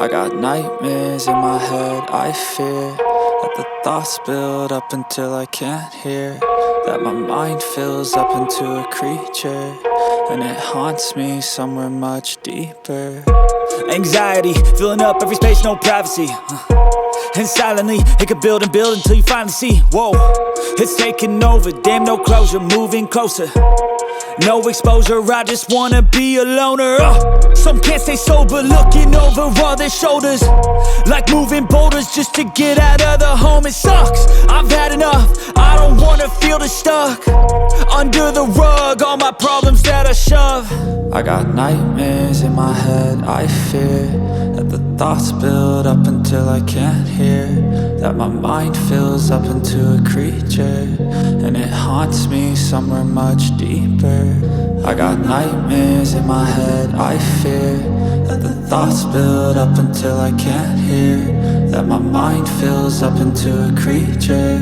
I got nightmares in my head, I fear that the thoughts build up until I can't hear, that my mind fills up into a creature, and it haunts me somewhere much deeper. Anxiety, filling up every space, no privacy. And silently, it could build and build until you finally see, whoa, it's taking over, damn no closure, moving closer. No exposure, I just wanna be a loner. Some can't stay sober, looking over all their shoulders, like moving boulders just to get out of the home. It sucks, I've had enough, I don't wanna feel the stuck under the rug, all my problems that I shove. I got nightmares in my head, I fear that the thoughts build up until I can't hear, that my mind fills up into a creature, and it haunts me somewhere much deeper. I got nightmares in my head, I fear that the thoughts build up until I can't hear, that my mind fills up into a creature,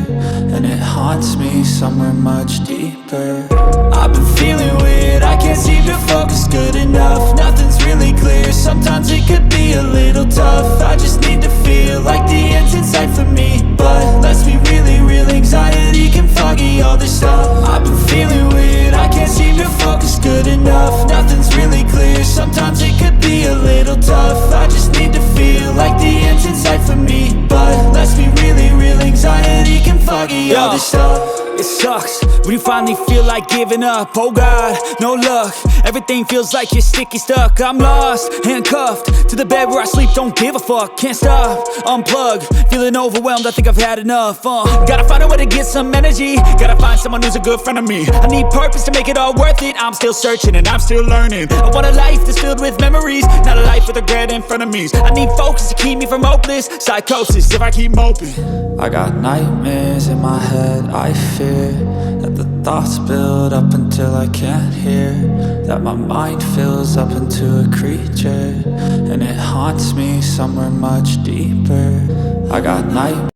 and it haunts me somewhere much deeper. I've been feeling weird, I can't seem to focus good enough, nothing's really clear, sometimes it could be a little tough. I just need to feel like the end's in sight for me, but let's be really real, anxiety can foggy all this stuff. I've been feeling weird, I can't seem to focus good enough, nothing's really clear, sometimes it could be a little tough. I just need to feel like the end's in sight for me, but let's be really real, anxiety can foggy all this stuff. It sucks when you finally feel like giving up. Oh God, no luck, everything feels like you're sticky stuck. I'm lost, handcuffed to the bed where I sleep, don't give a fuck. Can't stop, unplug, feeling overwhelmed, I think I've had enough. Gotta find a way to get some energy, gotta find someone who's a good friend of me. I need purpose to make it all worth it, I'm still searching and I'm still learning. I want a life that's filled with memories, not a life with regret and frenemies. I need focus to keep me from hopeless psychosis if I keep moping. I got nightmares in my head, I fear that the thoughts build up until I can't hear, that my mind fills up into a creature, and it haunts me somewhere much deeper. I got nightmares.